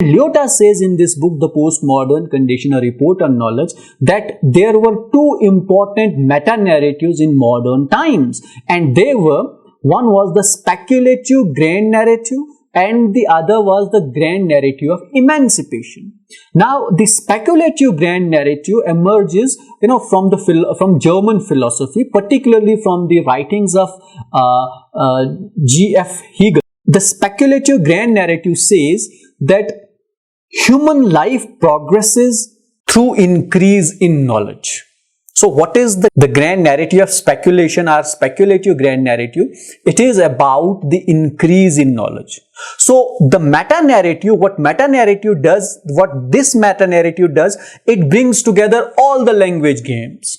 Lyotard says in this book, The Postmodern Condition, a report on knowledge, that there were two important meta-narratives in modern times, and they were, one was the speculative grand narrative and the other was the grand narrative of emancipation. Now, the speculative grand narrative emerges, from German philosophy, particularly from the writings of G.F. Hegel. The speculative grand narrative says that human life progresses through increase in knowledge. So what is the grand narrative of speculation or speculative grand narrative? It is about the increase in knowledge. So the meta-narrative, what this meta-narrative does, it brings together all the language games,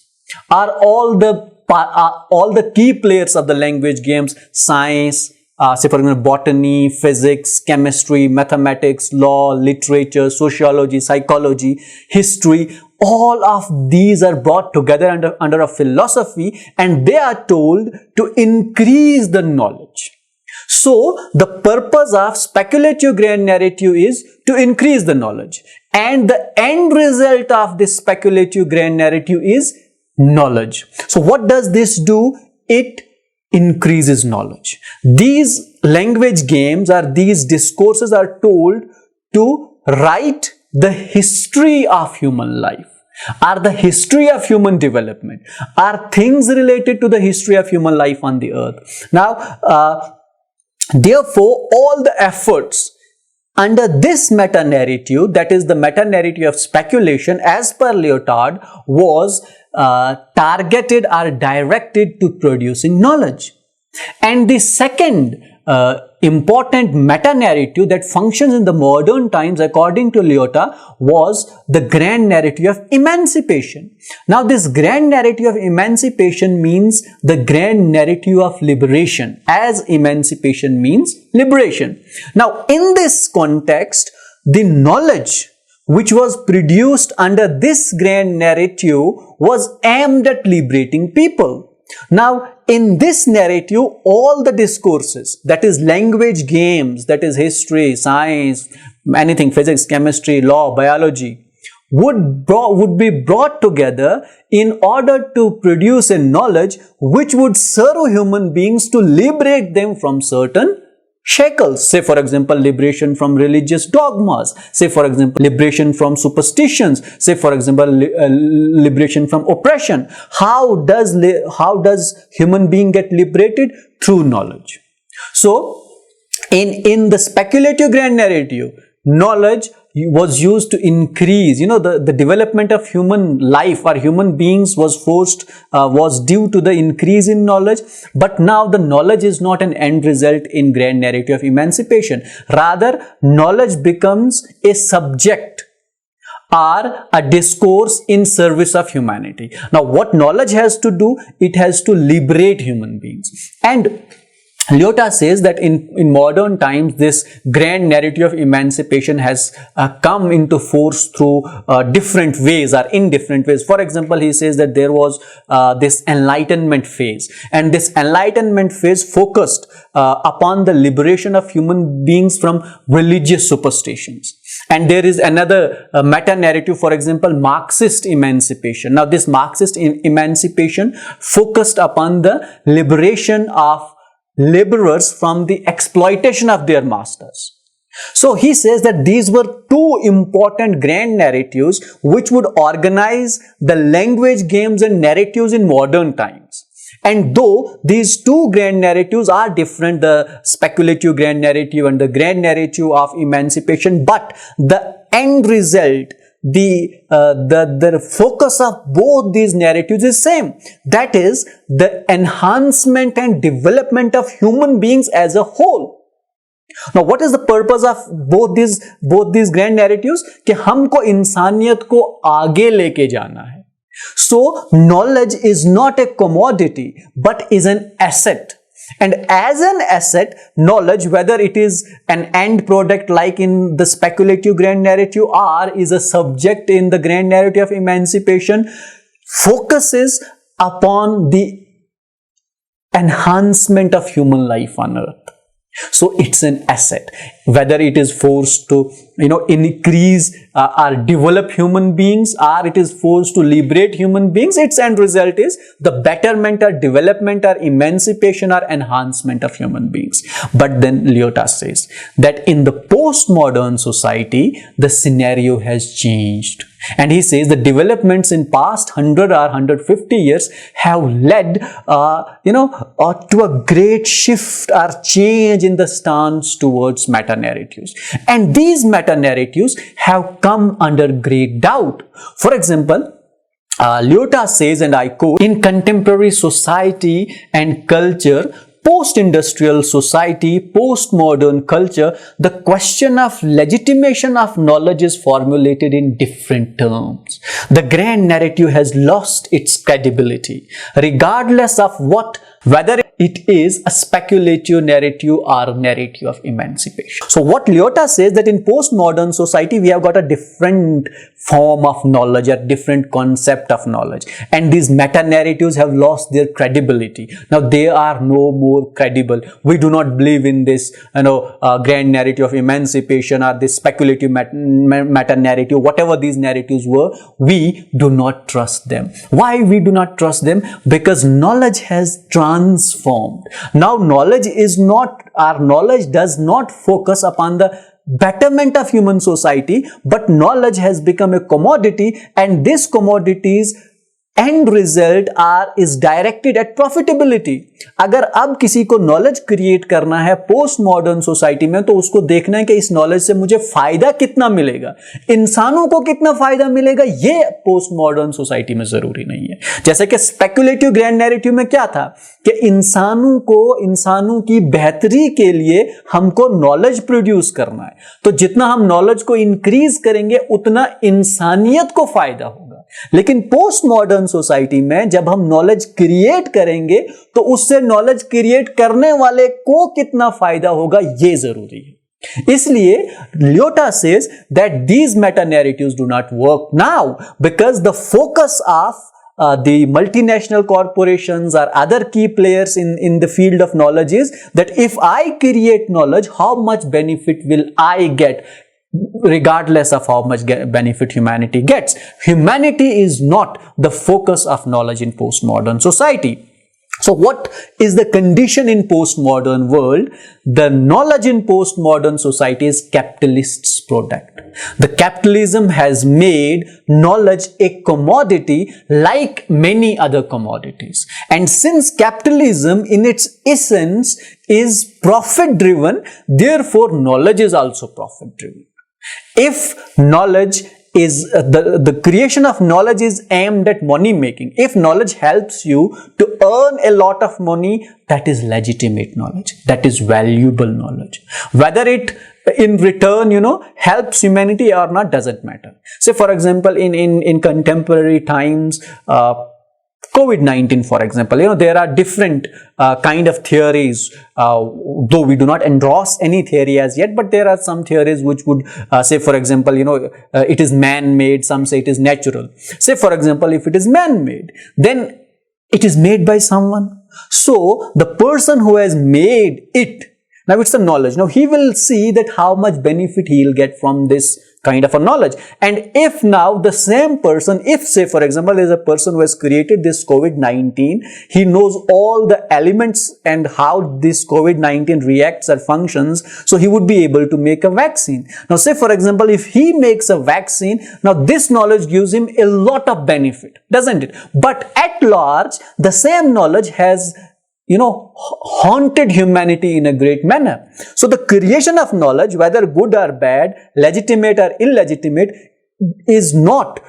or all the key players of the language games, science, say for example, botany, physics, chemistry, mathematics, law, literature, sociology, psychology, history. All of these are brought together under a philosophy, and they are told to increase the knowledge. So, the purpose of speculative grand narrative is to increase the knowledge. And the end result of this speculative grand narrative is knowledge. So, what does this do? It increases knowledge. These language games or these discourses are told to write the history of human life, or the history of human development, are things related to the history of human life on the earth. Now, therefore, all the efforts under this meta-narrative, that is the meta-narrative of speculation, as per Lyotard, was targeted or directed to producing knowledge. And the second important meta-narrative that functions in the modern times, according to Lyotard, was the grand narrative of emancipation. Now, this grand narrative of emancipation means the grand narrative of liberation, as emancipation means liberation. Now, in this context, the knowledge which was produced under this grand narrative was aimed at liberating people. Now, in this narrative, all the discourses, that is language games, that is history, science, anything, physics, chemistry, law, biology, would be brought together in order to produce a knowledge which would serve human beings to liberate them from certain shackles. Say for example, liberation from religious dogmas. Say for example, liberation from superstitions. Say for example, liberation from oppression. How does human being get liberated? Through knowledge. So, in the speculative grand narrative, knowledge was used to increase, the development of human life or human beings was due to the increase in knowledge. But now the knowledge is not an end result in grand narrative of emancipation. Rather, knowledge becomes a subject or a discourse in service of humanity. Now, what knowledge has to do? It has to liberate human beings. And Lyotard says that in modern times, this grand narrative of emancipation has come into force through different ways or in different ways. For example, he says that there was this Enlightenment phase, and this Enlightenment phase focused upon the liberation of human beings from religious superstitions. And there is another meta-narrative, for example, Marxist emancipation. Now, this Marxist emancipation focused upon the liberation of laborers from the exploitation of their masters. So he says that these were two important grand narratives which would organize the language games and narratives in modern times. And though these two grand narratives are different, the speculative grand narrative and the grand narrative of emancipation, but the end result, the focus of both these narratives is same. That is the enhancement and development of human beings as a whole. Now, what is the purpose of both these grand narratives? कि हमको इंसानियत को आगे लेके जाना है. So, knowledge is not a commodity, but is an asset. And as an asset, knowledge, whether it is an end product like in the speculative grand narrative or is a subject in the grand narrative of emancipation, focuses upon the enhancement of human life on earth. So it's an asset. whether it is forced to increase or develop human beings, or it is forced to liberate human beings, its end result is the betterment or development or emancipation or enhancement of human beings. But then Lyotard says that in the postmodern society the scenario has changed, and he says the developments in past 100 or 150 years have led to a great shift or change in the stance towards meta narratives, and these meta narratives have come under great doubt. For example, Lyotard says, and I quote, "In contemporary society and culture, post-industrial society, postmodern culture, the question of legitimation of knowledge is formulated in different terms. The grand narrative has lost its credibility, regardless of whether it is a speculative narrative or a narrative of emancipation." So what Lyotard says, that in postmodern society we have got a different form of knowledge, a different concept of knowledge, and these meta narratives have lost their credibility. Now they are no more credible. We do not believe in this grand narrative of emancipation or this speculative meta narrative, whatever these narratives were. We do not trust them. Why we do not trust them? Because knowledge has transformed. Now knowledge does not focus upon the betterment of human society, but knowledge has become a commodity, and this commodity's end result is directed at profitability. अगर अब किसी को knowledge create करना है post modern society में, तो उसको देखना है कि इस नॉलेज से मुझे फायदा कितना मिलेगा, इंसानों को कितना फायदा मिलेगा, ये पोस्ट मॉडर्न सोसाइटी में जरूरी नहीं है। जैसे कि स्पेकुलेटिव ग्रैंड नैरेटिव में क्या था कि इंसानों की बेहतरी के लिए हमको नॉलेज प्रोड्यूस करना है, तो जितना हम नॉलेज को इंक्रीज करेंगे उतना इंसानियत को फायदा होगा। लेकिन पोस्ट मॉडर्न सोसाइटी में जब हम नॉलेज क्रिएट करेंगे तो उससे नॉलेज क्रिएट करने वाले को कितना फायदा होगा, ये जरूरी है। इसलिए Lyotard says that these meta narratives do not work now because the focus of the multinational corporations or other key players in the field of knowledge is that if I create knowledge, how much benefit will I get, regardless of how much benefit humanity gets. Humanity is not the focus of knowledge in postmodern society. So what is the condition in postmodern world? The knowledge in postmodern society is capitalist's product. The capitalism has made knowledge a commodity like many other commodities. And since capitalism in its essence is profit driven, therefore knowledge is also profit driven. If knowledge is the creation of knowledge is aimed at money making, if knowledge helps you to earn a lot of money, that is legitimate knowledge, that is valuable knowledge. Whether it in return helps humanity or not doesn't matter. Say for example, in contemporary times, COVID-19 for example, there are different kind of theories, though we do not endorse any theory as yet, but there are some theories which would say for example, it is man-made, some say it is natural. Say for example, if it is man-made, then it is made by someone. So the person who has made it, now it's a knowledge, now he will see that how much benefit he will get from this kind of a knowledge. And if now the same person, if say for example there is a person who has created this COVID-19, he knows all the elements and how this COVID-19 reacts or functions, so he would be able to make a vaccine. Now say for example, if he makes a vaccine, now this knowledge gives him a lot of benefit, doesn't it? But at large, the same knowledge has haunted humanity in a great manner. So the creation of knowledge, whether good or bad, legitimate or illegitimate, is not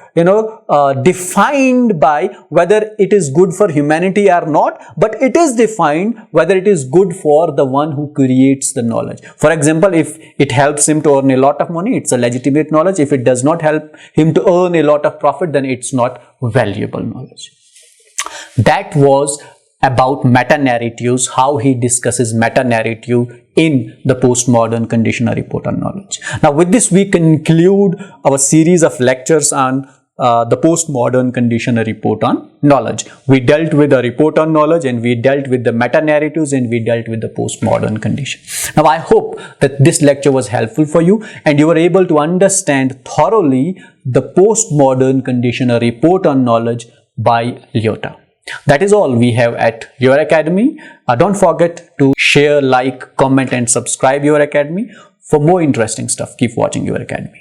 defined by whether it is good for humanity or not, but it is defined whether it is good for the one who creates the knowledge. For example, if it helps him to earn a lot of money, it's a legitimate knowledge. If it does not help him to earn a lot of profit, then it's not valuable knowledge. That was about meta-narratives, how he discusses meta-narrative in the postmodern conditional report on knowledge. Now with this we conclude our series of lectures on the postmodern condition, a report on knowledge. We dealt with a report on knowledge, and we dealt with the meta-narratives, and we dealt with the postmodern condition. Now, I hope that this lecture was helpful for you and you were able to understand thoroughly the postmodern condition, a report on knowledge by Lyotta. That is all we have at Your Academy. Don't forget to share, like, comment and subscribe Your Academy. For more interesting stuff, keep watching Your Academy.